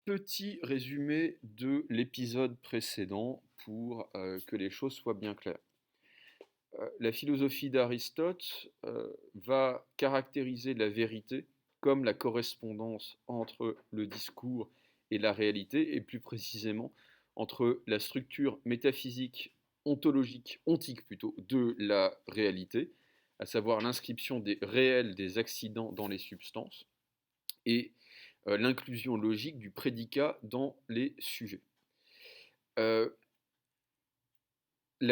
Petit résumé de l'épisode précédent pour que les choses soient bien claires. La philosophie d'Aristote va caractériser la vérité comme la correspondance entre le discours et la réalité, et plus précisément entre la structure métaphysique, ontologique, ontique plutôt, de la réalité, à savoir l'inscription des réels des accidents dans les substances, et l'inclusion logique du prédicat dans les sujets. La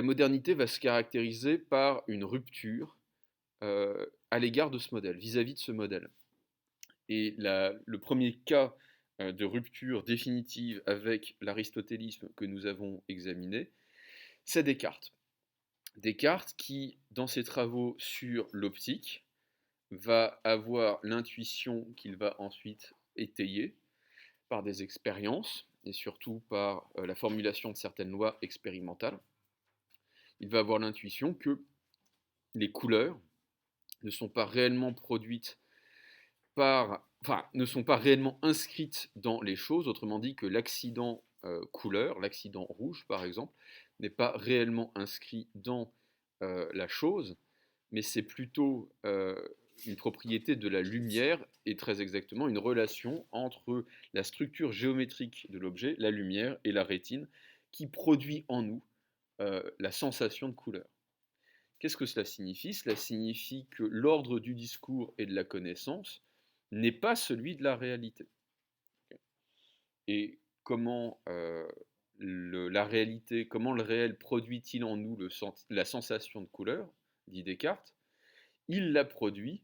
modernité va se caractériser par une rupture à l'égard de ce modèle, vis-à-vis de ce modèle. Et le premier cas de rupture définitive avec l'aristotélisme que nous avons examiné, c'est Descartes. Descartes qui, dans ses travaux sur l'optique, va avoir l'intuition qu'il va ensuite étayer par des expériences et surtout par la formulation de certaines lois expérimentales. Il va avoir l'intuition que les couleurs ne sont pas réellement produites ne sont pas réellement inscrites dans les choses, autrement dit que l'accident couleur, l'accident rouge par exemple, n'est pas réellement inscrit dans la chose, mais c'est plutôt une propriété de la lumière et très exactement une relation entre la structure géométrique de l'objet, la lumière et la rétine, qui produit en nous la sensation de couleur. Qu'est-ce que cela signifie? Cela signifie que l'ordre du discours et de la connaissance n'est pas celui de la réalité. Et comment la réalité, comment le réel produit-il en nous la sensation de couleur, dit Descartes? Il la produit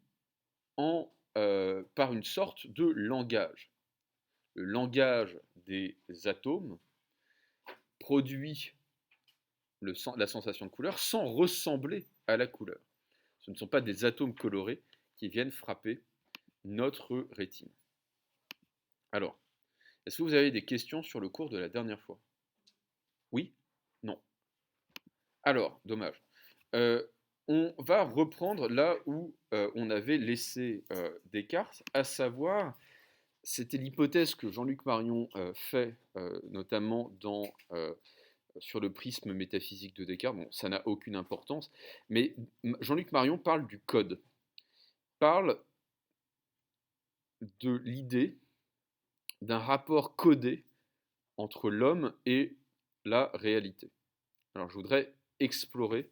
par une sorte de langage. Le langage des atomes produit la sensation de couleur sans ressembler à la couleur. Ce ne sont pas des atomes colorés qui viennent frapper notre rétine. Alors, est-ce que vous avez des questions sur le cours de la dernière fois? Oui? Non? Alors, dommage. On va reprendre là où on avait laissé Descartes, à savoir, c'était l'hypothèse que Jean-Luc Marion fait notamment sur le prisme métaphysique de Descartes. Bon, ça n'a aucune importance, mais Jean-Luc Marion parle du code, parle de l'idée d'un rapport codé entre l'homme et la réalité. Alors je voudrais explorer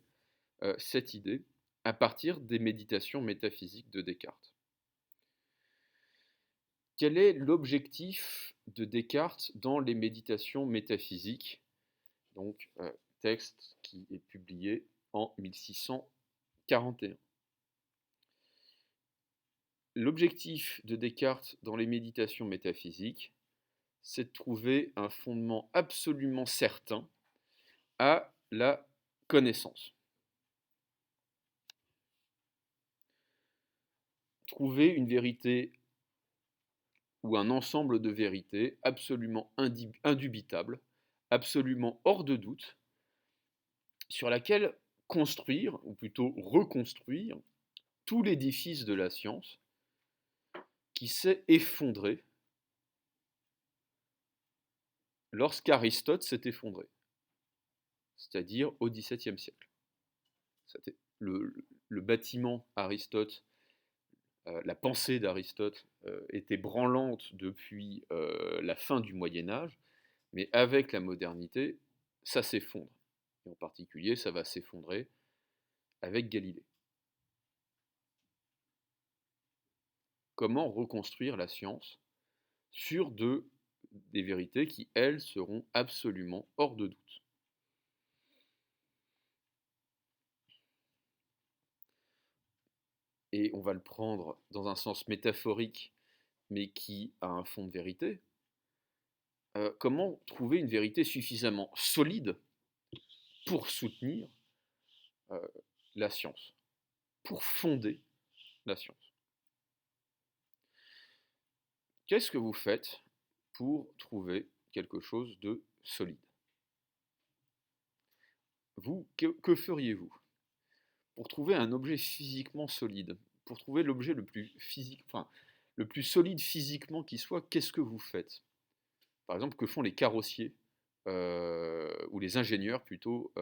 cette idée à partir des méditations métaphysiques de Descartes. Quel est l'objectif de Descartes dans les méditations métaphysiques? Donc, texte qui est publié en 1641. L'objectif de Descartes dans les méditations métaphysiques, c'est de trouver un fondement absolument certain à la connaissance. Trouver une vérité ou un ensemble de vérités absolument indubitable, absolument hors de doute, sur laquelle construire, ou plutôt reconstruire, tout l'édifice de la science qui s'est effondré lorsqu'Aristote s'est effondré, c'est-à-dire au XVIIe siècle. Le bâtiment Aristote, la pensée d'Aristote était branlante depuis la fin du Moyen Âge, mais avec la modernité, ça s'effondre. Et en particulier, ça va s'effondrer avec Galilée. Comment reconstruire la science sur des vérités qui, elles, seront absolument hors de doute? Et on va le prendre dans un sens métaphorique, mais qui a un fond de vérité. Comment trouver une vérité suffisamment solide pour soutenir la science, pour fonder la science? Qu'est-ce que vous faites pour trouver quelque chose de solide? Vous, que feriez-vous pour trouver un objet physiquement solide? Pour trouver l'objet le plus solide physiquement qui soit, qu'est-ce que vous faites? Par exemple, que font les carrossiers ou les ingénieurs plutôt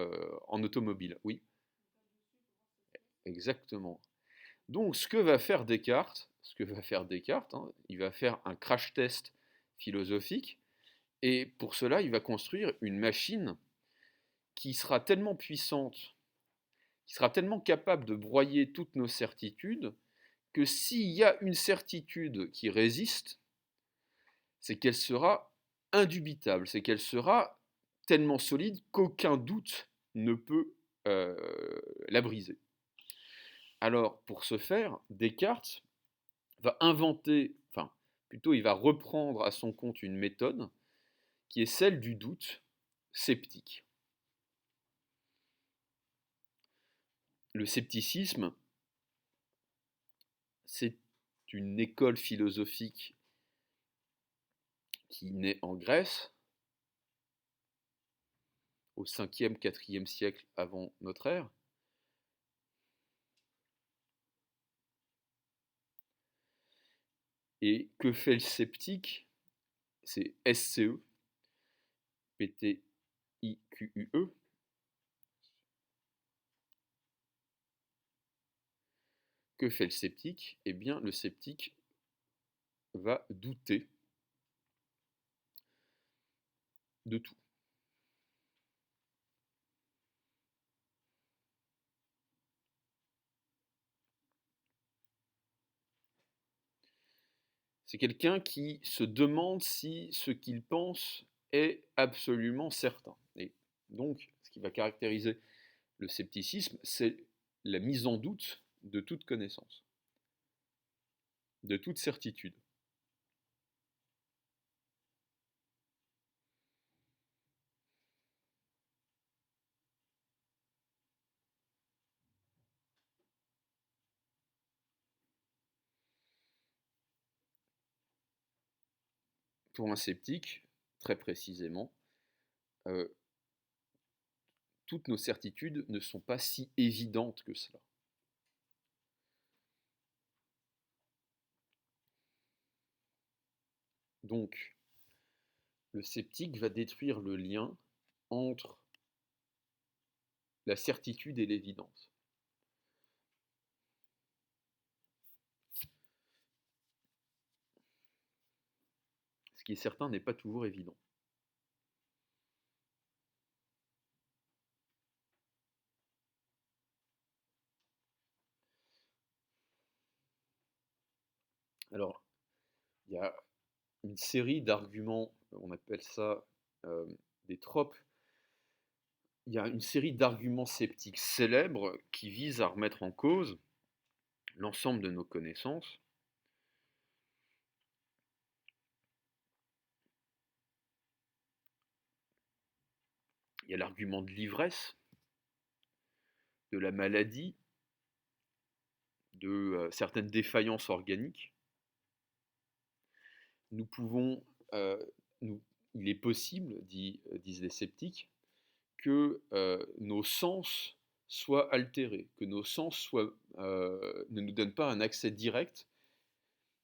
en automobile. Oui, exactement. Donc, ce que va faire Descartes, hein, il va faire un crash test philosophique, et pour cela, il va construire une machine qui sera tellement puissante, qui sera tellement capable de broyer toutes nos certitudes, que s'il y a une certitude qui résiste, c'est qu'elle sera indubitable, c'est qu'elle sera tellement solide qu'aucun doute ne peut la briser. Alors, pour ce faire, Descartes va inventer, enfin, plutôt il va reprendre à son compte une méthode qui est celle du doute sceptique. Le scepticisme, c'est une école philosophique qui naît en Grèce au 5e, 4e siècle avant notre ère. Et que fait le sceptique? C'est SCE, PTIQUE. Que fait le sceptique? Eh bien, le sceptique va douter de tout. C'est quelqu'un qui se demande si ce qu'il pense est absolument certain. Et donc, ce qui va caractériser le scepticisme, c'est la mise en doute de toute connaissance, de toute certitude. Pour un sceptique, très précisément, euh, toutes nos certitudes ne sont pas si évidentes que cela. Donc, le sceptique va détruire le lien entre la certitude et l'évidence. Ce qui est certain n'est pas toujours évident. Alors, il y a une série d'arguments, on appelle ça des tropes. Il y a une série d'arguments sceptiques célèbres qui visent à remettre en cause l'ensemble de nos connaissances. Il y a l'argument de l'ivresse, de la maladie, de certaines défaillances organiques. Nous pouvons, il est possible, disent les sceptiques, que nos sens soient altérés, que nos sens ne nous donnent pas un accès direct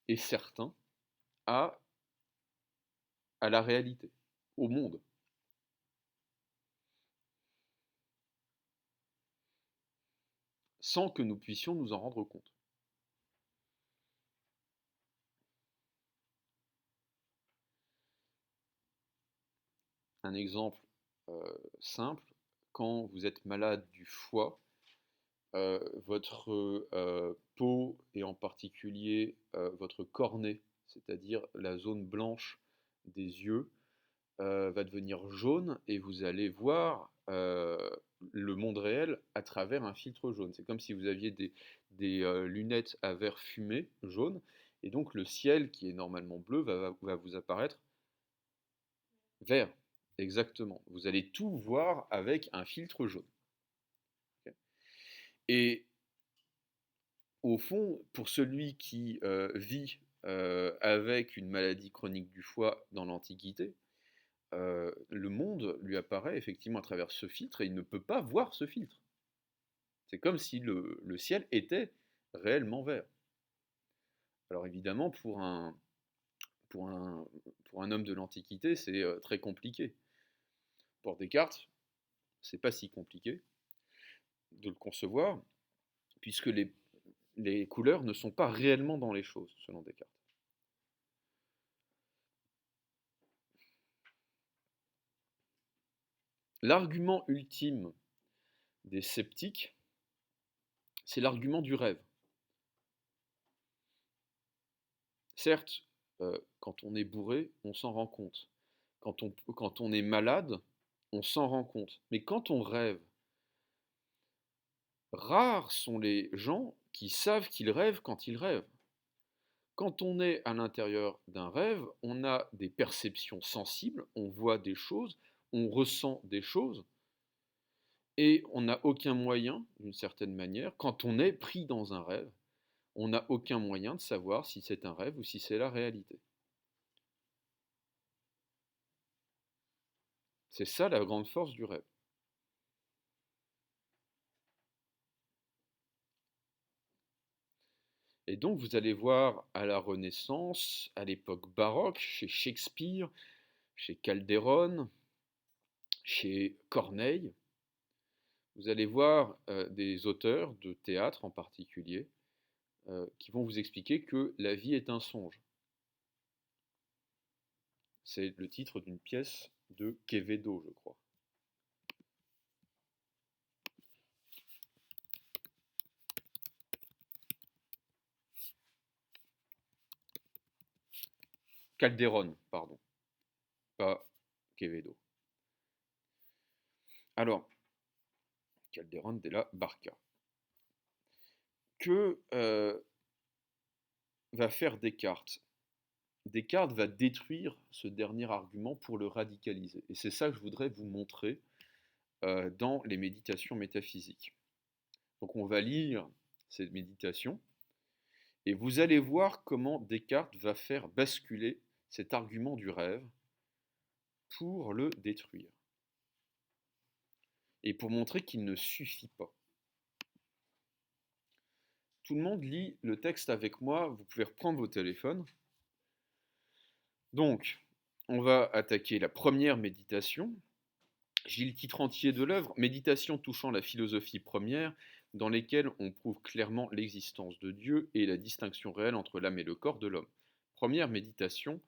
et certain à, à la réalité, au monde. Sans que nous puissions nous en rendre compte. Un exemple simple, quand vous êtes malade du foie, votre peau et en particulier votre cornée, c'est-à-dire la zone blanche des yeux, va devenir jaune et vous allez voir le monde réel à travers un filtre jaune. C'est comme si vous aviez des lunettes à verre fumé jaune, et donc le ciel qui est normalement bleu va vous apparaître vert. Exactement. Vous allez tout voir avec un filtre jaune. Et au fond, pour celui qui vit avec une maladie chronique du foie dans l'Antiquité, le monde lui apparaît effectivement à travers ce filtre et il ne peut pas voir ce filtre. C'est comme si le ciel était réellement vert. Alors évidemment, Pour un homme de l'Antiquité, c'est très compliqué. Pour Descartes, c'est pas si compliqué de le concevoir, puisque les couleurs ne sont pas réellement dans les choses, selon Descartes. L'argument ultime des sceptiques, c'est l'argument du rêve. Certes, quand on est bourré, on s'en rend compte. Quand on est malade, on s'en rend compte. Mais quand on rêve, rares sont les gens qui savent qu'ils rêvent quand ils rêvent. Quand on est à l'intérieur d'un rêve, on a des perceptions sensibles, on voit des choses, on ressent des choses, et on n'a aucun moyen, d'une certaine manière, quand on est pris dans un rêve, on n'a aucun moyen de savoir si c'est un rêve ou si c'est la réalité. C'est ça la grande force du rêve. Et donc vous allez voir à la Renaissance, à l'époque baroque, chez Shakespeare, chez Calderon, chez Corneille, vous allez voir des auteurs de théâtre en particulier qui vont vous expliquer que la vie est un songe. C'est le titre d'une pièce de Quevedo, je crois. Calderon, pardon, pas Quevedo. Alors, Calderon de la Barca. Que va faire Descartes? Descartes va détruire ce dernier argument pour le radicaliser. Et c'est ça que je voudrais vous montrer dans les méditations métaphysiques. Donc on va lire cette méditation et vous allez voir comment Descartes va faire basculer cet argument du rêve pour le détruire. Et pour montrer qu'il ne suffit pas. Tout le monde lit le texte avec moi, vous pouvez reprendre vos téléphones. Donc, on va attaquer la première méditation. J'ai le titre entier de l'œuvre, Méditation touchant la philosophie première, dans lesquelles on prouve clairement l'existence de Dieu et la distinction réelle entre l'âme et le corps de l'homme. Première méditation,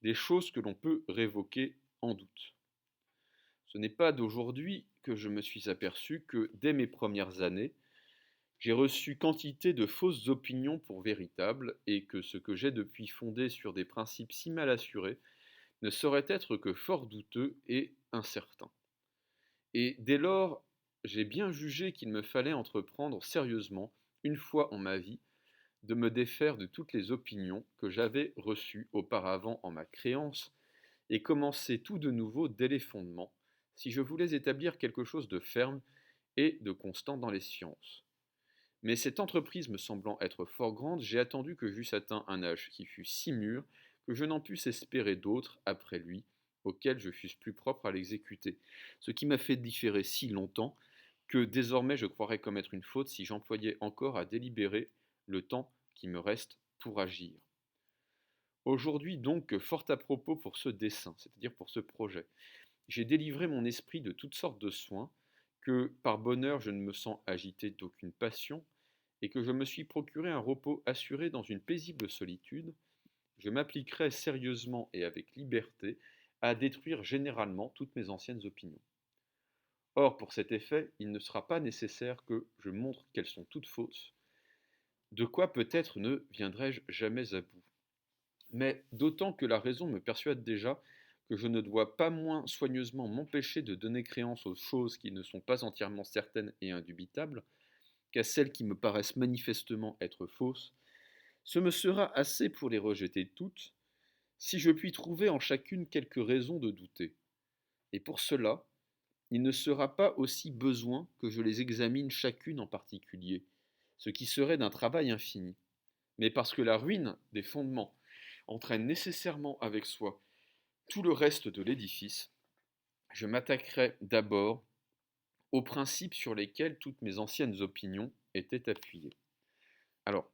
des choses que l'on peut révoquer en doute. Ce n'est pas d'aujourd'hui que je me suis aperçu que, dès mes premières années, j'ai reçu quantité de fausses opinions pour véritables, et que ce que j'ai depuis fondé sur des principes si mal assurés ne saurait être que fort douteux et incertain. Et dès lors, j'ai bien jugé qu'il me fallait entreprendre sérieusement, une fois en ma vie, de me défaire de toutes les opinions que j'avais reçues auparavant en ma créance, et commencer tout de nouveau dès les fondements, si je voulais établir quelque chose de ferme et de constant dans les sciences. Mais cette entreprise me semblant être fort grande, j'ai attendu que j'eusse atteint un âge qui fût si mûr que je n'en pusse espérer d'autres après lui, auxquels je fusse plus propre à l'exécuter. Ce qui m'a fait différer si longtemps que désormais je croirais commettre une faute si j'employais encore à délibérer le temps qui me reste pour agir. Aujourd'hui donc, fort à propos pour ce dessein, c'est-à-dire pour ce projet, j'ai délivré mon esprit de toutes sortes de soins, que par bonheur je ne me sens agité d'aucune passion, et que je me suis procuré un repos assuré dans une paisible solitude, je m'appliquerai sérieusement et avec liberté à détruire généralement toutes mes anciennes opinions. Or, pour cet effet, il ne sera pas nécessaire que je montre qu'elles sont toutes fausses, de quoi peut-être ne viendrai-je jamais à bout. Mais d'autant que la raison me persuade déjà que je ne dois pas moins soigneusement m'empêcher de donner créance aux choses qui ne sont pas entièrement certaines et indubitables, qu'à celles qui me paraissent manifestement être fausses, ce me sera assez pour les rejeter toutes, si je puis trouver en chacune quelque raison de douter. Et pour cela, il ne sera pas aussi besoin que je les examine chacune en particulier, ce qui serait d'un travail infini. Mais parce que la ruine des fondements entraîne nécessairement avec soi tout le reste de l'édifice, je m'attaquerai d'abord aux principes sur lesquels toutes mes anciennes opinions étaient appuyées. Alors,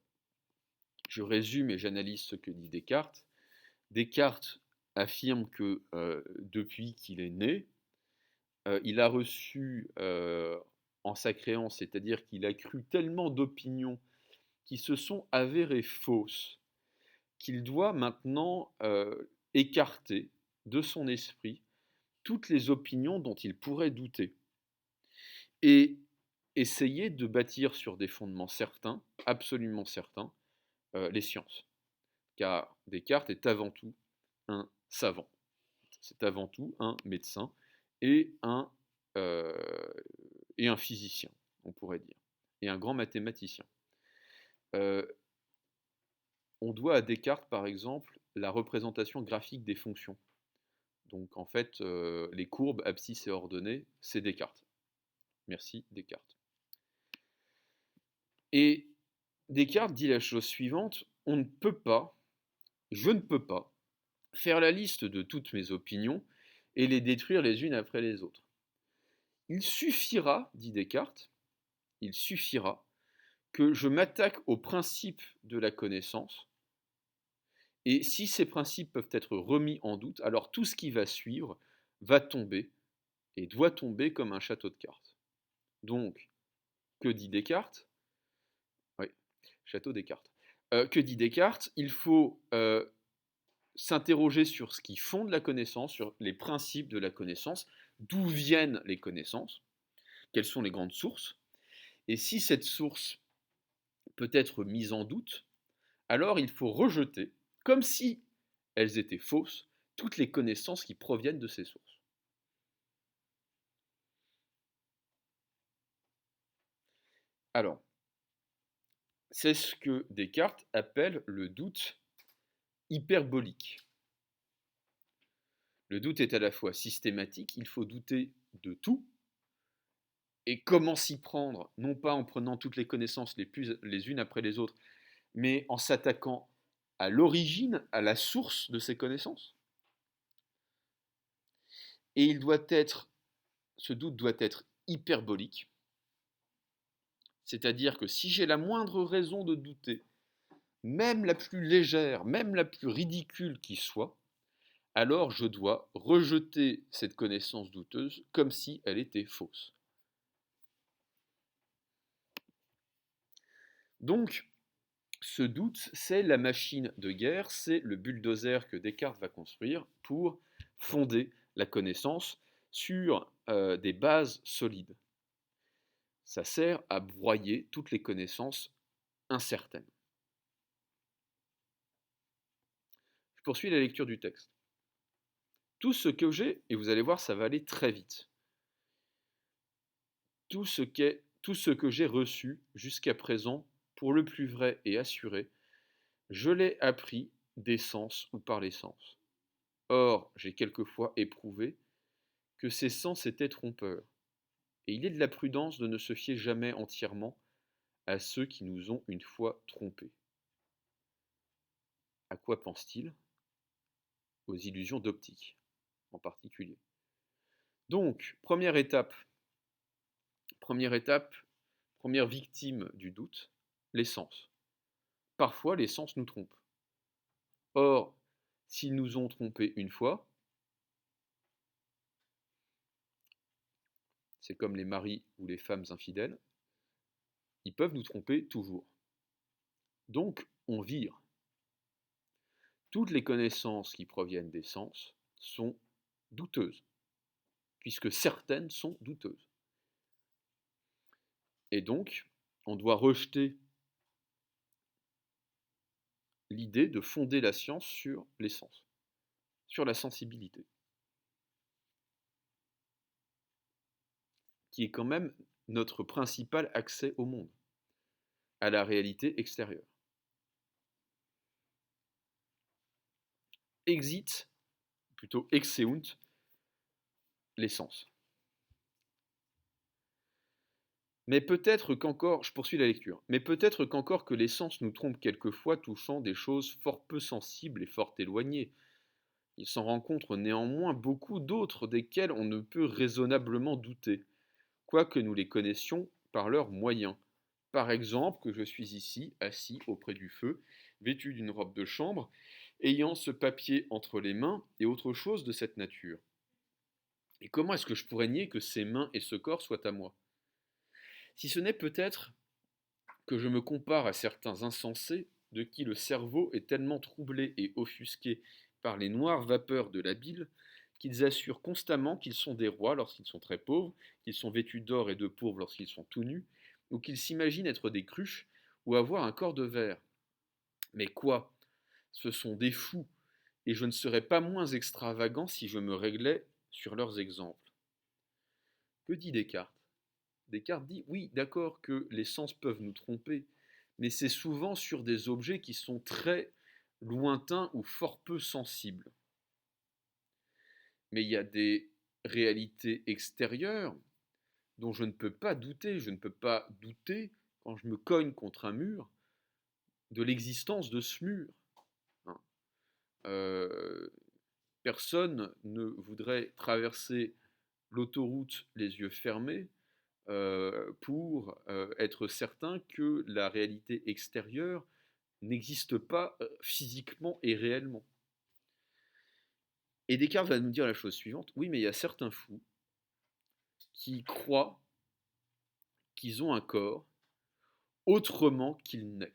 je résume et j'analyse ce que dit Descartes. Descartes affirme que depuis qu'il est né, il a reçu en sa créance, c'est-à-dire qu'il a cru tellement d'opinions qui se sont avérées fausses, qu'il doit maintenant écarter de son esprit toutes les opinions dont il pourrait douter et essayer de bâtir sur des fondements certains, absolument certains, les sciences. Car Descartes est avant tout un savant, c'est avant tout un médecin et euh, et un physicien, on pourrait dire, et un grand mathématicien. Euh, on doit à Descartes, par exemple, la représentation graphique des fonctions. Donc en fait, les courbes, abscisses et ordonnées, c'est Descartes. Merci Descartes. Et Descartes dit la chose suivante, on ne peut pas, je ne peux pas, faire la liste de toutes mes opinions et les détruire les unes après les autres. Il suffira, dit Descartes, il suffira que je m'attaque aux principes de la connaissance, et si ces principes peuvent être remis en doute, alors tout ce qui va suivre va tomber, et doit tomber comme un château de cartes. Donc, que dit Descartes? Oui, château Descartes. Que dit Descartes? Il faut s'interroger sur ce qui fonde la connaissance, sur les principes de la connaissance, d'où viennent les connaissances, quelles sont les grandes sources, et si cette source peut être mise en doute, alors il faut rejeter, comme si elles étaient fausses, toutes les connaissances qui proviennent de ces sources. Alors, c'est ce que Descartes appelle le doute hyperbolique. Le doute est à la fois systématique, il faut douter de tout, et comment s'y prendre, non pas en prenant toutes les connaissances les unes après les autres, mais en s'attaquant à l'origine, à la source de ces connaissances. Et ce doute doit être hyperbolique, c'est-à-dire que si j'ai la moindre raison de douter, même la plus légère, même la plus ridicule qui soit, alors je dois rejeter cette connaissance douteuse comme si elle était fausse. Donc, ce doute, c'est la machine de guerre, c'est le bulldozer que Descartes va construire pour fonder la connaissance sur des bases solides. Ça sert à broyer toutes les connaissances incertaines. Je poursuis la lecture du texte. Tout ce que j'ai, et vous allez voir, ça va aller très vite. Tout ce que j'ai reçu jusqu'à présent, pour le plus vrai et assuré, je l'ai appris des sens ou par les sens. Or, j'ai quelquefois éprouvé que ces sens étaient trompeurs, et il est de la prudence de ne se fier jamais entièrement à ceux qui nous ont une fois trompés. À quoi pense-t-il? Aux illusions d'optique, en particulier. Donc, première étape, première victime du doute, les sens. Parfois, les sens nous trompent. Or, s'ils nous ont trompés une fois, c'est comme les maris ou les femmes infidèles, ils peuvent nous tromper toujours. Donc, on vire. Toutes les connaissances qui proviennent des sens sont douteuses, puisque certaines sont douteuses. Et donc, on doit rejeter l'idée de fonder la science sur les sens, sur la sensibilité, qui est quand même notre principal accès au monde, à la réalité extérieure. Exit, plutôt exeunt, les sens. Mais peut-être qu'encore, je poursuis la lecture, mais peut-être qu'encore que les sens nous trompent quelquefois touchant des choses fort peu sensibles et fort éloignées. Il s'en rencontre néanmoins beaucoup d'autres desquelles on ne peut raisonnablement douter, quoique nous les connaissions par leurs moyens. Par exemple, que je suis ici, assis auprès du feu, vêtu d'une robe de chambre, ayant ce papier entre les mains et autre chose de cette nature. Et comment est-ce que je pourrais nier que ces mains et ce corps soient à moi? Si ce n'est peut-être que je me compare à certains insensés de qui le cerveau est tellement troublé et offusqué par les noires vapeurs de la bile qu'ils assurent constamment qu'ils sont des rois lorsqu'ils sont très pauvres, qu'ils sont vêtus d'or et de pourpre lorsqu'ils sont tout nus, ou qu'ils s'imaginent être des cruches ou avoir un corps de verre. Mais quoi? Ce sont des fous, et je ne serais pas moins extravagant si je me réglais sur leurs exemples. Que dit Descartes? Descartes dit, oui, d'accord que les sens peuvent nous tromper, mais c'est souvent sur des objets qui sont très lointains ou fort peu sensibles. Mais il y a des réalités extérieures dont je ne peux pas douter. Je ne peux pas douter, quand je me cogne contre un mur, de l'existence de ce mur. Hein. Personne ne voudrait traverser l'autoroute les yeux fermés pour être certain que la réalité extérieure n'existe pas physiquement et réellement. Et Descartes va nous dire la chose suivante, oui, mais il y a certains fous qui croient qu'ils ont un corps autrement qu'il n'est.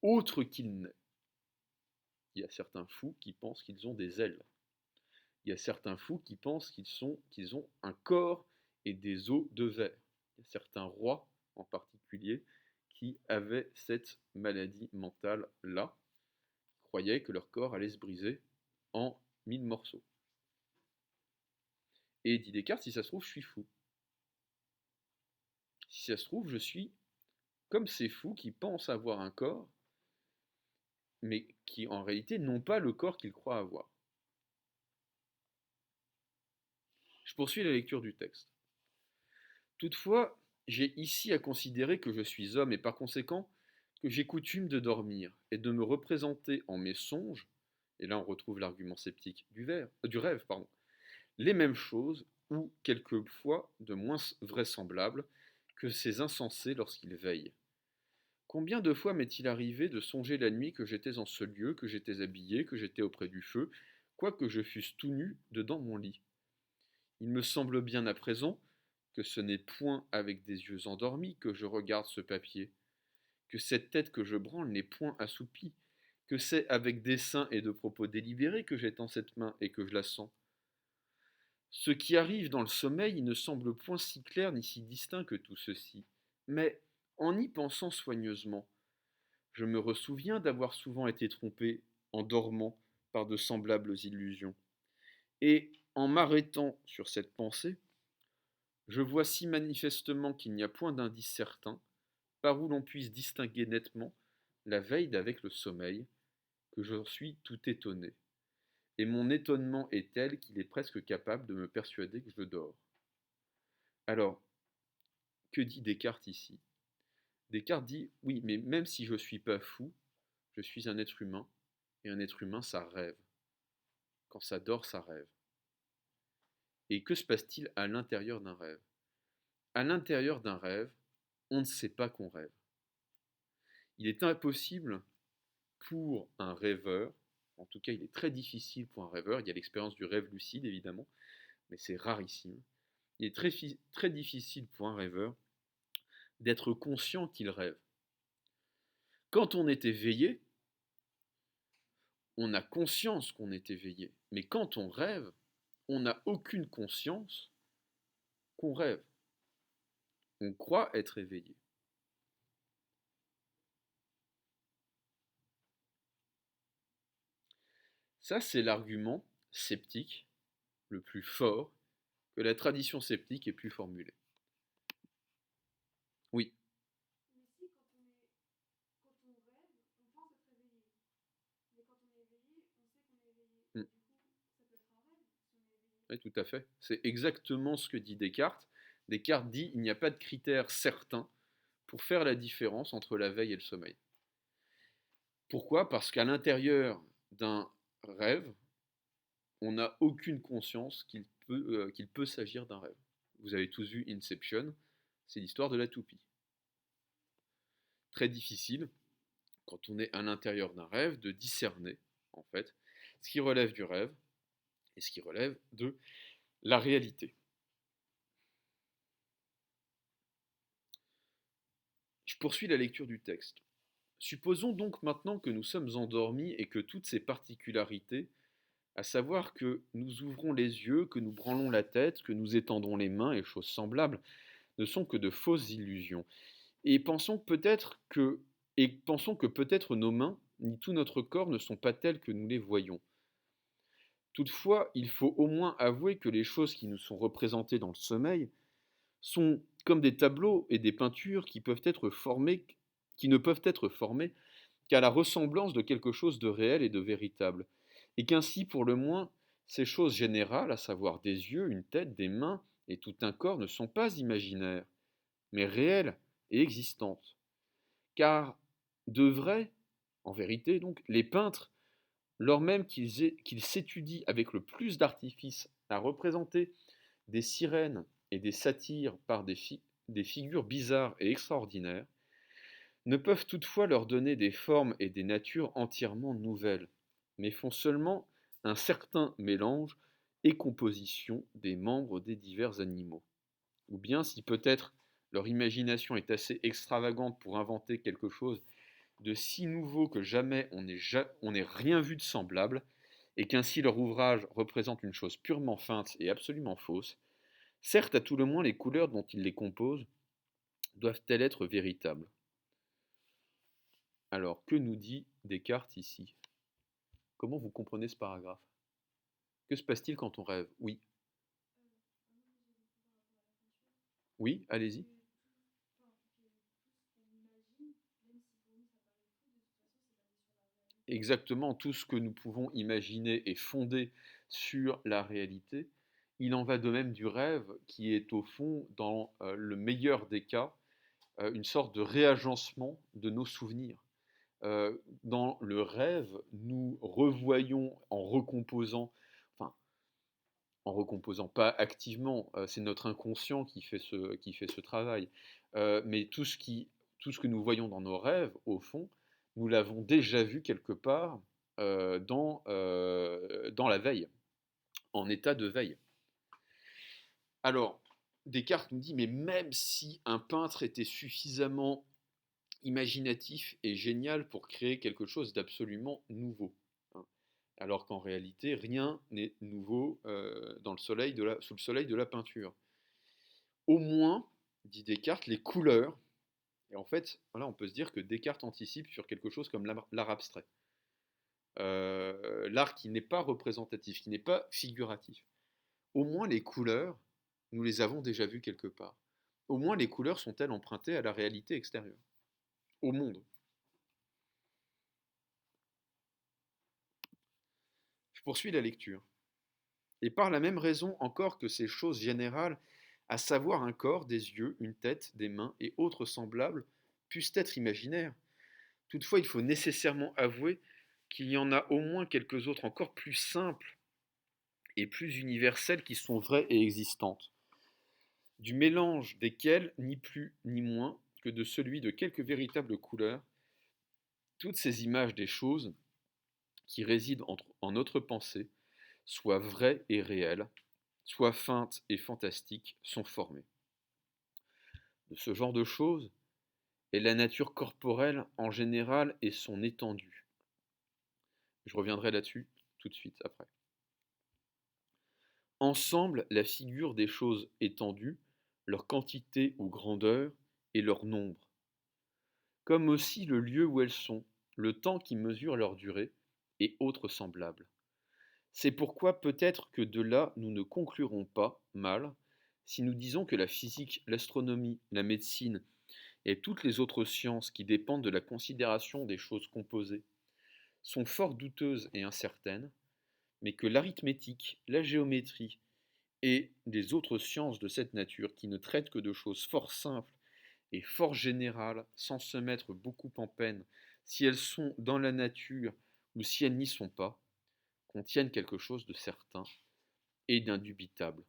Autre qu'il n'est. Il y a certains fous qui pensent qu'ils ont des ailes. Il y a certains fous qui pensent qu'ils ont un corps et des os de verre. Il y a certains rois en particulier qui avaient cette maladie mentale-là, croyaient que leur corps allait se briser en 1000 morceaux. Et dit Descartes, si ça se trouve, je suis fou. Si ça se trouve, je suis comme ces fous qui pensent avoir un corps, mais qui en réalité n'ont pas le corps qu'ils croient avoir. Je poursuis la lecture du texte. Toutefois, j'ai ici à considérer que je suis homme et par conséquent que j'ai coutume de dormir et de me représenter en mes songes, et là on retrouve l'argument sceptique du rêve, les mêmes choses ou quelquefois de moins vraisemblables que ces insensés lorsqu'ils veillent. Combien de fois m'est-il arrivé de songer la nuit que j'étais en ce lieu, que j'étais habillé, que j'étais auprès du feu, quoique je fusse tout nu dedans mon lit. Il me semble bien à présent que ce n'est point avec des yeux endormis que je regarde ce papier, que cette tête que je branle n'est point assoupie, que c'est avec dessein et de propos délibérés que j'étends cette main et que je la sens. Ce qui arrive dans le sommeil ne semble point si clair ni si distinct que tout ceci, mais en y pensant soigneusement, je me ressouviens d'avoir souvent été trompé en dormant par de semblables illusions. Et en m'arrêtant sur cette pensée, je vois si manifestement qu'il n'y a point d'indice certain par où l'on puisse distinguer nettement la veille d'avec le sommeil, que je suis tout étonné. Et mon étonnement est tel qu'il est presque capable de me persuader que je dors. Alors, que dit Descartes ici? Descartes dit, oui, mais même si je ne suis pas fou, je suis un être humain, et un être humain, ça rêve. Quand ça dort, ça rêve. Et que se passe-t-il à l'intérieur d'un rêve? À l'intérieur d'un rêve, on ne sait pas qu'on rêve. Il est impossible pour un rêveur, en tout cas il est très difficile pour un rêveur, il y a l'expérience du rêve lucide évidemment, mais c'est rarissime, il est très difficile pour un rêveur d'être conscient qu'il rêve. Quand on est éveillé, on a conscience qu'on est éveillé, mais quand on rêve, on n'a aucune conscience qu'on rêve. On croit être éveillé. Ça, c'est l'argument sceptique le plus fort que la tradition sceptique ait pu formuler. Oui. Mm. Oui, tout à fait. C'est exactement ce que dit Descartes. Descartes dit il n'y a pas de critère certain pour faire la différence entre la veille et le sommeil. Pourquoi? Parce qu'à l'intérieur d'un rêve, on n'a aucune conscience qu'il peut s'agir d'un rêve. Vous avez tous vu Inception, c'est l'histoire de la toupie. Très difficile quand on est à l'intérieur d'un rêve, de discerner, en fait, ce qui relève du rêve et ce qui relève de la réalité. Je poursuis la lecture du texte. Supposons donc maintenant que nous sommes endormis et que toutes ces particularités, à savoir que nous ouvrons les yeux, que nous branlons la tête, que nous étendons les mains et choses semblables, ne sont que de fausses illusions. Et pensons que peut-être nos mains, ni tout notre corps ne sont pas tels que nous les voyons. Toutefois, il faut au moins avouer que les choses qui nous sont représentées dans le sommeil sont comme des tableaux et des peintures qui ne peuvent être formés qu'à la ressemblance de quelque chose de réel et de véritable, et qu'ainsi, pour le moins, ces choses générales, à savoir des yeux, une tête, des mains et tout un corps, ne sont pas imaginaires, mais réelles et existantes. Car de vrai, en vérité donc, les peintres, lors même qu'ils s'étudient avec le plus d'artifice à représenter des sirènes et des satyres par des figures bizarres et extraordinaires, ne peuvent toutefois leur donner des formes et des natures entièrement nouvelles, mais font seulement un certain mélange et composition des membres des divers animaux. Ou bien si peut-être leur imagination est assez extravagante pour inventer quelque chose de si nouveau que jamais on n'ait rien vu de semblable, et qu'ainsi leur ouvrage représente une chose purement feinte et absolument fausse, certes à tout le moins les couleurs dont ils les composent doivent-elles être véritables. Alors, que nous dit Descartes ici? Comment vous comprenez ce paragraphe? Que se passe-t-il quand on rêve? Oui. Oui, allez-y. Exactement, tout ce que nous pouvons imaginer est fondé sur la réalité. Il en va de même du rêve, qui est au fond, dans le meilleur des cas, une sorte de réagencement de nos souvenirs. Dans le rêve, nous revoyons enfin en recomposant, pas activement, c'est notre inconscient qui fait ce travail. Mais tout ce que nous voyons dans nos rêves, au fond, nous l'avons déjà vu quelque part dans la veille, en état de veille. Alors, Descartes nous dit, mais même si un peintre était suffisamment imaginatif et génial pour créer quelque chose d'absolument nouveau, hein, alors qu'en réalité, rien n'est nouveau sous le soleil de la peinture. Au moins, dit Descartes, les couleurs, et en fait, voilà, on peut se dire que Descartes anticipe sur quelque chose comme l'art abstrait. L'art qui n'est pas représentatif, qui n'est pas figuratif. Au moins les couleurs, nous les avons déjà vues quelque part. Au moins les couleurs sont-elles empruntées à la réalité extérieure, au monde. Je poursuis la lecture. Et par la même raison encore que ces choses générales, à savoir un corps, des yeux, une tête, des mains et autres semblables, puissent être imaginaires. Toutefois, il faut nécessairement avouer qu'il y en a au moins quelques autres encore plus simples et plus universelles qui sont vraies et existantes, du mélange desquelles, ni plus ni moins que de celui de quelques véritables couleurs, toutes ces images des choses qui résident en notre pensée, soit vraies et réelles, soit feintes et fantastiques, sont formées. De ce genre de choses est la nature corporelle en général et son étendue. Je reviendrai là-dessus tout de suite après. Ensemble, la figure des choses étendues, leur quantité ou grandeur et leur nombre, comme aussi le lieu où elles sont, le temps qui mesure leur durée et autres semblables. C'est pourquoi peut-être que de là nous ne conclurons pas mal si nous disons que la physique, l'astronomie, la médecine et toutes les autres sciences qui dépendent de la considération des choses composées sont fort douteuses et incertaines, mais que l'arithmétique, la géométrie et les autres sciences de cette nature qui ne traitent que de choses fort simples et fort générales sans se mettre beaucoup en peine si elles sont dans la nature ou si elles n'y sont pas, contiennent quelque chose de certain et d'indubitable.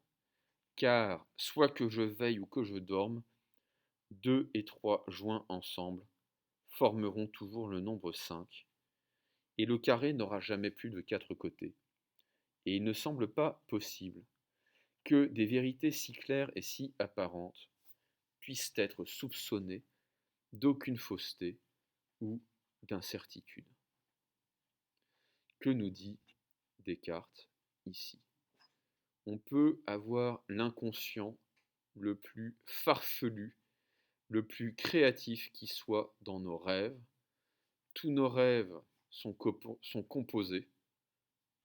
Car, soit que je veille ou que je dorme, deux et trois joints ensemble formeront toujours le nombre 5, et le carré n'aura jamais plus de 4 côtés. Et il ne semble pas possible que des vérités si claires et si apparentes puissent être soupçonnées d'aucune fausseté ou d'incertitude. Que nous dit Descartes ici? On peut avoir l'inconscient le plus farfelu, le plus créatif qui soit dans nos rêves. Tous nos rêves sont composés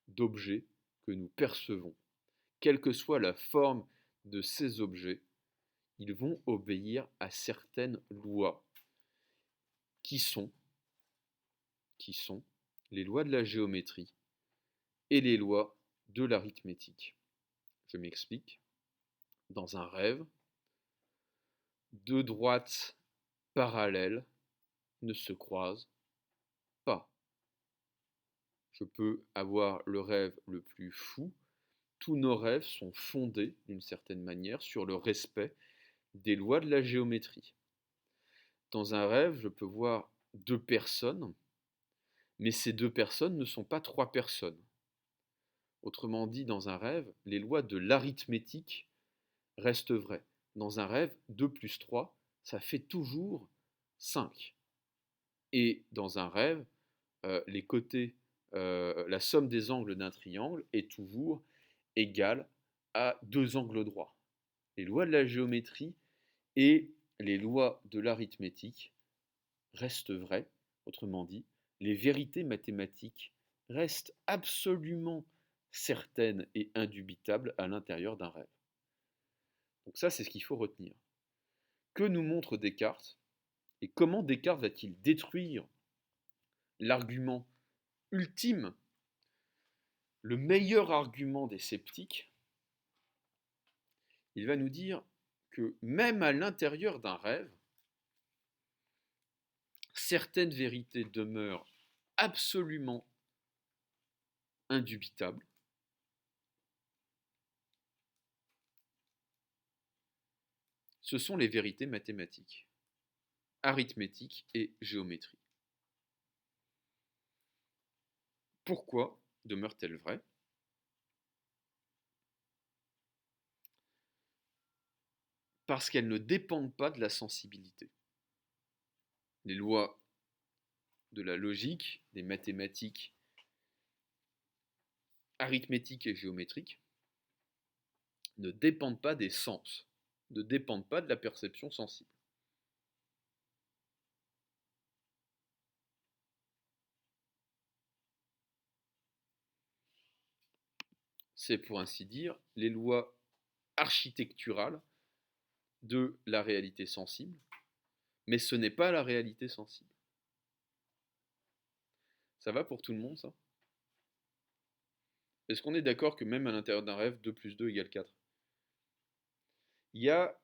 d'objets que nous percevons. Quelle que soit la forme de ces objets, ils vont obéir à certaines lois qui sont, les lois de la géométrie et les lois de l'arithmétique. Je m'explique. Dans un rêve, deux droites parallèles ne se croisent pas. Je peux avoir le rêve le plus fou. Tous nos rêves sont fondés, d'une certaine manière, sur le respect des lois de la géométrie. Dans un rêve, je peux voir deux personnes, mais ces deux personnes ne sont pas trois personnes. Autrement dit, dans un rêve, les lois de l'arithmétique restent vraies. Dans un rêve, 2 plus 3, ça fait toujours 5. Et dans un rêve, les côtés, la somme des angles d'un triangle est toujours égale à deux angles droits. Les lois de la géométrie et les lois de l'arithmétique restent vraies. Autrement dit, les vérités mathématiques restent absolument certaines et indubitables à l'intérieur d'un rêve. Donc ça, c'est ce qu'il faut retenir. Que nous montre Descartes et comment Descartes va-t-il détruire l'argument ultime, le meilleur argument des sceptiques? Il va nous dire que même à l'intérieur d'un rêve, certaines vérités demeurent absolument indubitables. Ce sont les vérités mathématiques, arithmétiques et géométrie. Pourquoi demeurent-elles vraies? Parce qu'elles ne dépendent pas de la sensibilité. Les lois de la logique, des mathématiques arithmétiques et géométriques ne dépendent pas des sens, ne dépendent pas de la perception sensible. C'est pour ainsi dire les lois architecturales de la réalité sensible, mais ce n'est pas la réalité sensible. Ça va pour tout le monde, ça? Est-ce qu'on est d'accord que même à l'intérieur d'un rêve, 2 plus 2 égale 4? Il y a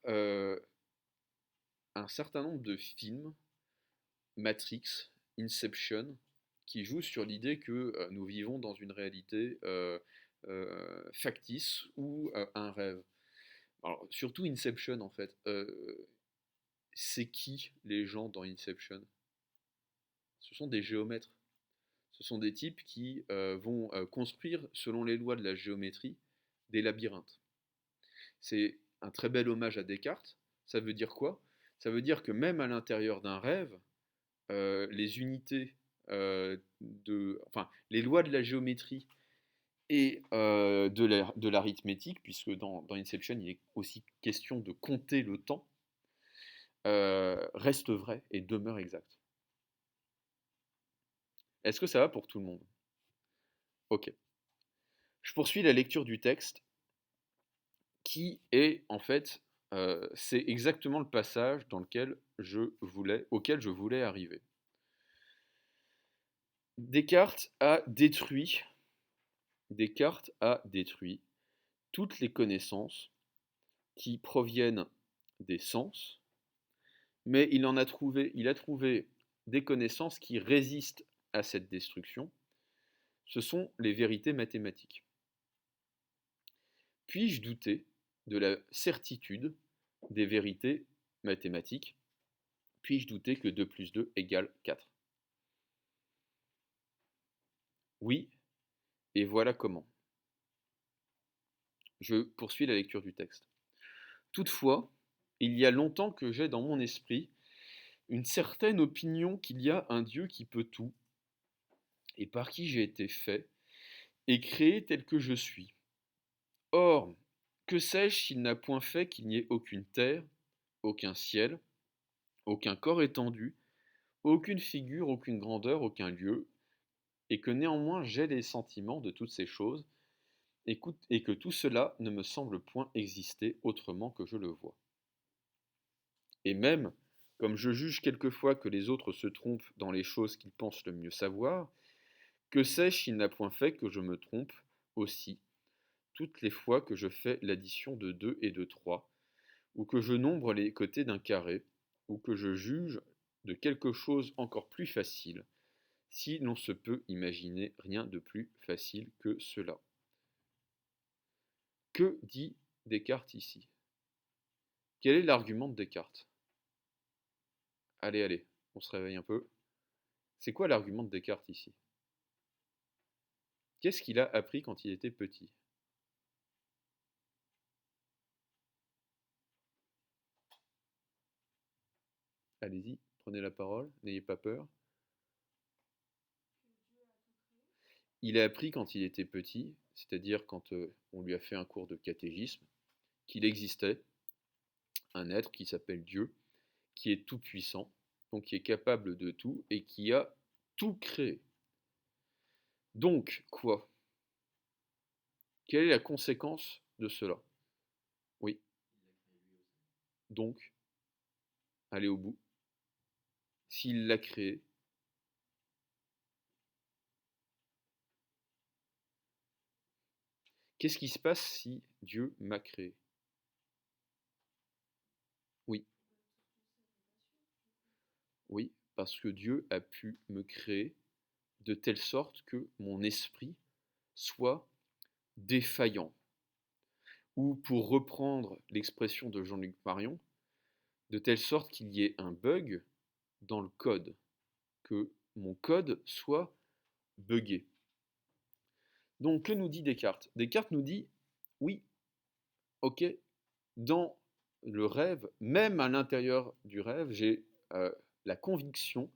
un certain nombre de films, Matrix, Inception, qui jouent sur l'idée que nous vivons dans une réalité factice ou un rêve. Alors, surtout Inception, en fait. C'est qui les gens dans Inception? Ce sont des géomètres. Ce sont des types qui vont construire, selon les lois de la géométrie, des labyrinthes. C'est un très bel hommage à Descartes. Ça veut dire quoi? Ça veut dire que même à l'intérieur d'un rêve, les unités enfin, les lois de la géométrie et de l'arithmétique, puisque dans Inception, il est aussi question de compter le temps, restent vraies et demeurent exactes. Est-ce que ça va pour tout le monde? Ok. Je poursuis la lecture du texte qui est en fait, c'est exactement le passage dans lequel auquel je voulais arriver. Descartes a détruit toutes les connaissances qui proviennent des sens, mais il a trouvé des connaissances qui résistent à cette destruction. Ce sont les vérités mathématiques. Puis-je douter de la certitude des vérités mathématiques, Puis-je douter que 2 plus 2 égale 4? Oui, et voilà comment. Je poursuis la lecture du texte. Toutefois, il y a longtemps que j'ai dans mon esprit une certaine opinion qu'il y a un Dieu qui peut tout, et par qui j'ai été fait, et créé tel que je suis. Or, que sais-je s'il n'a point fait qu'il n'y ait aucune terre, aucun ciel, aucun corps étendu, aucune figure, aucune grandeur, aucun lieu, et que néanmoins j'ai les sentiments de toutes ces choses, et que tout cela ne me semble point exister autrement que je le vois. Et même, comme je juge quelquefois que les autres se trompent dans les choses qu'ils pensent le mieux savoir, que sais-je s'il n'a point fait que je me trompe aussi, toutes les fois que je fais l'addition de 2 et de 3, ou que je nombre les côtés d'un carré, ou que je juge de quelque chose encore plus facile, si l'on se peut imaginer rien de plus facile que cela. Que dit Descartes ici? Quel est l'argument de Descartes? Allez, allez, on se réveille un peu. C'est quoi l'argument de Descartes ici? Qu'est-ce qu'il a appris quand il était petit? Allez-y, prenez la parole, n'ayez pas peur. Il a appris quand il était petit, c'est-à-dire quand on lui a fait un cours de catéchisme, qu'il existait un être qui s'appelle Dieu, qui est tout puissant, donc qui est capable de tout et qui a tout créé. Donc, quoi? Quelle est la conséquence de cela? Oui, donc, allez au bout. S'il l'a créé, qu'est-ce qui se passe si Dieu m'a créé? Oui, oui, parce que Dieu a pu me créer de telle sorte que mon esprit soit défaillant. Ou pour reprendre l'expression de Jean-Luc Marion, de telle sorte qu'il y ait un bug dans le code, que mon code soit buggé. Donc, que nous dit Descartes? Descartes nous dit, oui, ok, dans le rêve, même à l'intérieur du rêve, j'ai la conviction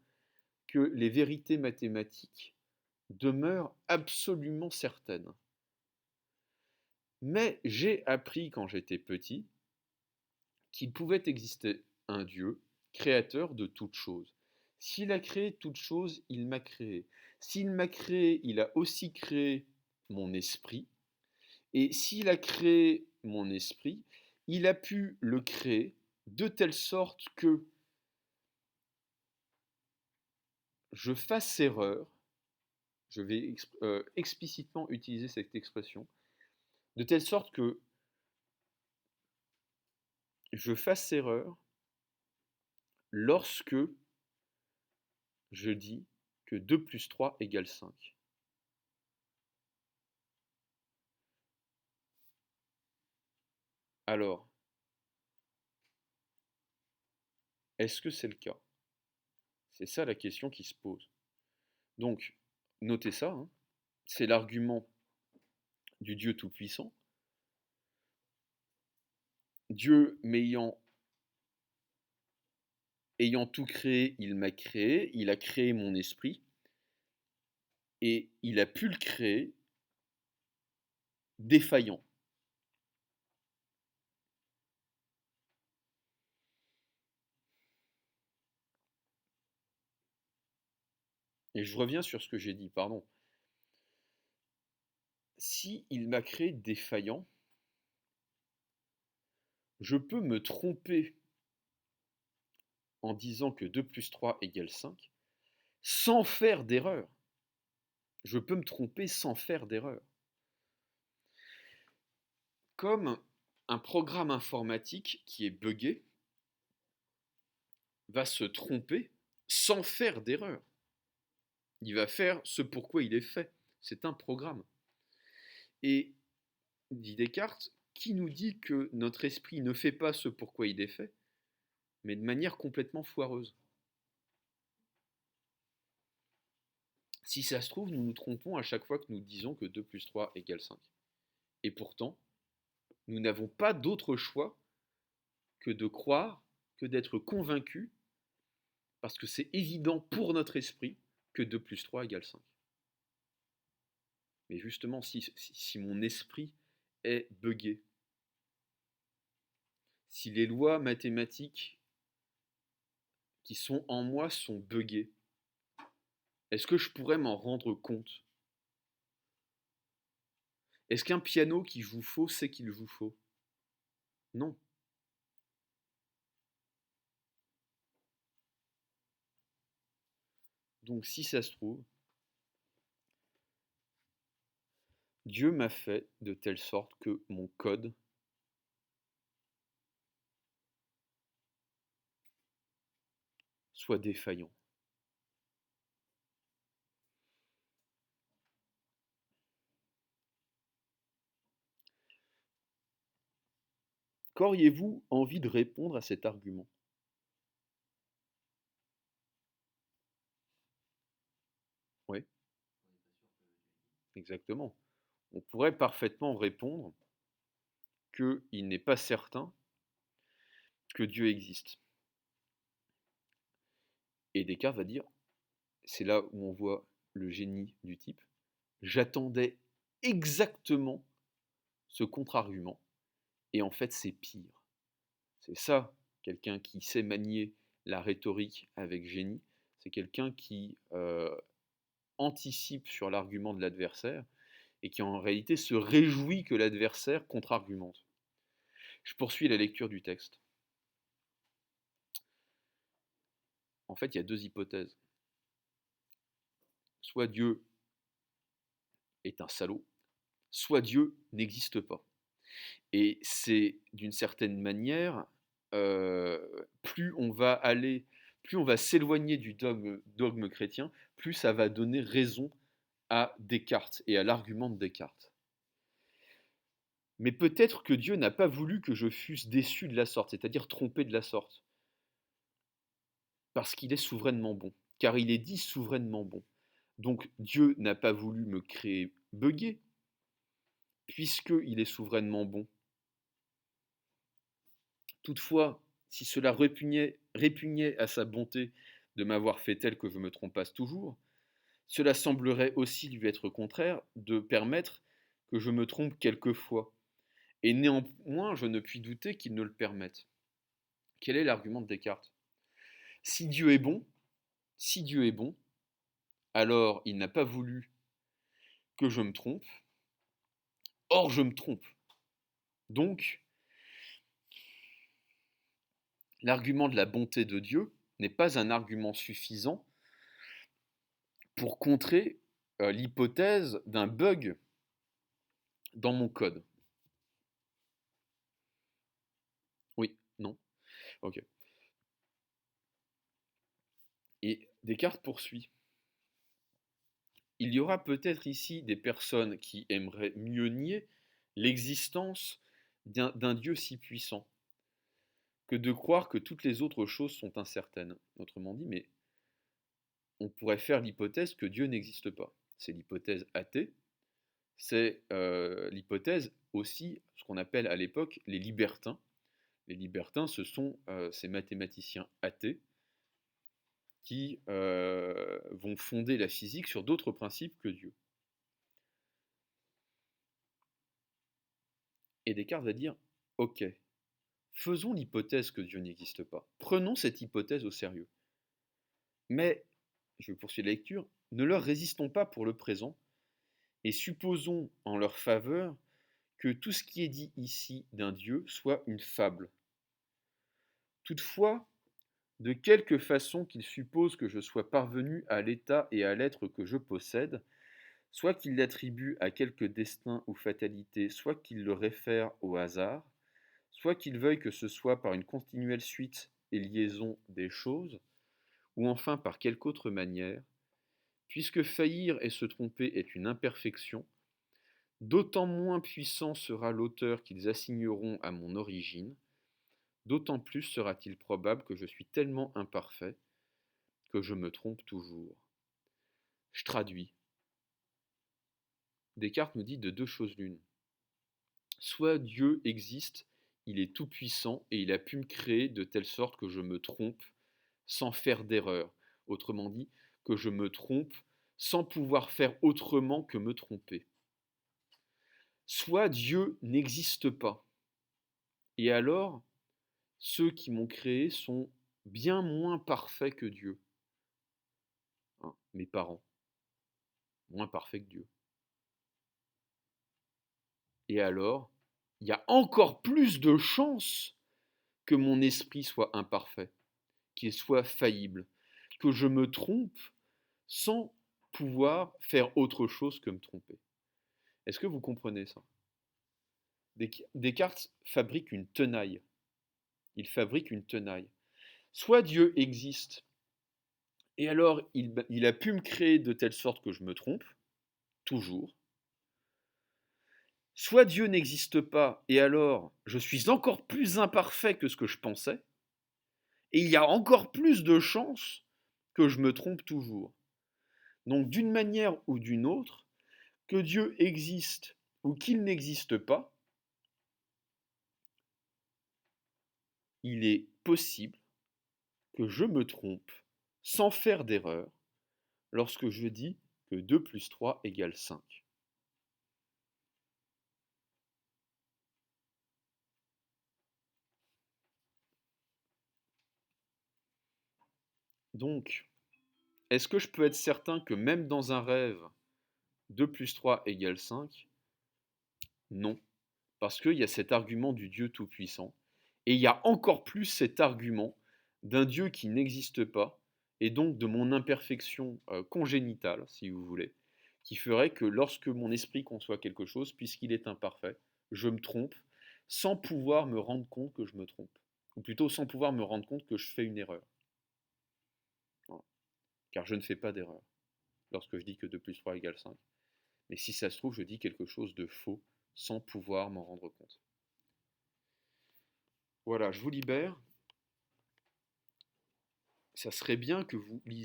que les vérités mathématiques demeurent absolument certaines. Mais j'ai appris quand j'étais petit qu'il pouvait exister un Dieu, créateur de toutes choses. S'il a créé toutes choses, il m'a créé. S'il m'a créé, il a aussi créé mon esprit. Et s'il a créé mon esprit, il a pu le créer de telle sorte que je fasse erreur, je vais explicitement utiliser cette expression, de telle sorte que je fasse erreur lorsque je dis que 2 plus 3 égale 5. Alors, est-ce que c'est le cas? C'est ça la question qui se pose. Donc, notez ça, hein, c'est l'argument du Dieu Tout-Puissant. Dieu ayant tout créé, il m'a créé, il a créé mon esprit, et il a pu le créer défaillant. Et je reviens sur ce que j'ai dit, pardon. Si il m'a créé défaillant, je peux me tromper en disant que 2 plus 3 égale 5, sans faire d'erreur. Je peux me tromper sans faire d'erreur. Comme un programme informatique qui est buggé va se tromper sans faire d'erreur. Il va faire ce pourquoi il est fait. C'est un programme. Et, dit Descartes, qui nous dit que notre esprit ne fait pas ce pourquoi il est fait? mais de manière complètement foireuse. Si ça se trouve, nous nous trompons à chaque fois que nous disons que 2 plus 3 égale 5. Et pourtant, nous n'avons pas d'autre choix que de croire, que d'être convaincus, parce que c'est évident pour notre esprit que 2 plus 3 égale 5. Mais justement, si mon esprit est buggé, si les lois mathématiques qui sont en moi sont buggées, est-ce que je pourrais m'en rendre compte? Est-ce qu'un piano qui joue faux sait qu'il joue faux? Non. Donc si ça se trouve, Dieu m'a fait de telle sorte que mon code soit défaillant. Qu'auriez-vous envie de répondre à cet argument? Oui, exactement. On pourrait parfaitement répondre qu'il n'est pas certain que Dieu existe. Et Descartes va dire, c'est là où on voit le génie du type, j'attendais exactement ce contre-argument, et en fait c'est pire. C'est ça, quelqu'un qui sait manier la rhétorique avec génie, c'est quelqu'un qui anticipe sur l'argument de l'adversaire, et qui en réalité se réjouit que l'adversaire contre-argumente. Je poursuis la lecture du texte. En fait, il y a deux hypothèses. Soit Dieu est un salaud, soit Dieu n'existe pas. Et c'est d'une certaine manière, plus on va aller, plus on va s'éloigner du dogme chrétien, plus ça va donner raison à Descartes et à l'argument de Descartes. Mais peut-être que Dieu n'a pas voulu que je fusse déçu de la sorte, c'est-à-dire trompé de la sorte, parce qu'il est souverainement bon, car il est dit souverainement bon. Donc Dieu n'a pas voulu me créer buggé, puisqu'il est souverainement bon. Toutefois, si cela répugnait à sa bonté de m'avoir fait tel que je me trompasse toujours, cela semblerait aussi lui être contraire de permettre que je me trompe quelquefois. Et néanmoins, je ne puis douter qu'il ne le permette. Quel est l'argument de Descartes? Si Dieu est bon, si Dieu est bon, alors il n'a pas voulu que je me trompe, or je me trompe. Donc, l'argument de la bonté de Dieu n'est pas un argument suffisant pour contrer l'hypothèse d'un bug dans mon code. Oui, non, ok. Et Descartes poursuit. Il y aura peut-être ici des personnes qui aimeraient mieux nier l'existence d'un Dieu si puissant que de croire que toutes les autres choses sont incertaines. Autrement dit, mais on pourrait faire l'hypothèse que Dieu n'existe pas. C'est l'hypothèse athée, c'est l'hypothèse aussi, ce qu'on appelle à l'époque les libertins. Les libertins, ce sont ces mathématiciens athées qui vont fonder la physique sur d'autres principes que Dieu. Et Descartes va dire, ok, faisons l'hypothèse que Dieu n'existe pas. Prenons cette hypothèse au sérieux. Mais, je vais poursuivre la lecture, ne leur résistons pas pour le présent, et supposons en leur faveur que tout ce qui est dit ici d'un Dieu soit une fable. Toutefois, de quelque façon qu'il suppose que je sois parvenu à l'état et à l'être que je possède, soit qu'il l'attribue à quelque destin ou fatalité, soit qu'il le réfère au hasard, soit qu'il veuille que ce soit par une continuelle suite et liaison des choses, ou enfin par quelque autre manière, puisque faillir et se tromper est une imperfection, d'autant moins puissant sera l'auteur qu'ils assigneront à mon origine, d'autant plus sera-t-il probable que je suis tellement imparfait que je me trompe toujours. Je traduis. Descartes nous dit de deux choses l'une. Soit Dieu existe, il est tout-puissant et il a pu me créer de telle sorte que je me trompe sans faire d'erreur. Autrement dit, que je me trompe sans pouvoir faire autrement que me tromper. Soit Dieu n'existe pas. Et alors, ceux qui m'ont créé sont bien moins parfaits que Dieu. Hein, mes parents, moins parfaits que Dieu. Et alors, il y a encore plus de chances que mon esprit soit imparfait, qu'il soit faillible, que je me trompe sans pouvoir faire autre chose que me tromper. Est-ce que vous comprenez ça? Descartes fabrique une tenaille. Il fabrique une tenaille. Soit Dieu existe, et alors il a pu me créer de telle sorte que je me trompe, toujours. Soit Dieu n'existe pas, et alors je suis encore plus imparfait que ce que je pensais, et il y a encore plus de chances que je me trompe toujours. Donc d'une manière ou d'une autre, que Dieu existe ou qu'il n'existe pas, il est possible que je me trompe sans faire d'erreur lorsque je dis que 2 plus 3 égale 5. Donc, est-ce que je peux être certain que même dans un rêve, 2 plus 3 égale 5? Non, parce qu'il y a cet argument du Dieu Tout-Puissant, et il y a encore plus cet argument d'un Dieu qui n'existe pas, et donc de mon imperfection congénitale, si vous voulez, qui ferait que lorsque mon esprit conçoit quelque chose, puisqu'il est imparfait, je me trompe sans pouvoir me rendre compte que je me trompe, ou plutôt sans pouvoir me rendre compte que je fais une erreur. Voilà. Car je ne fais pas d'erreur lorsque je dis que 2 plus 3 égale 5. Mais si ça se trouve, je dis quelque chose de faux sans pouvoir m'en rendre compte. Voilà, je vous libère. Ça serait bien que vous lisiez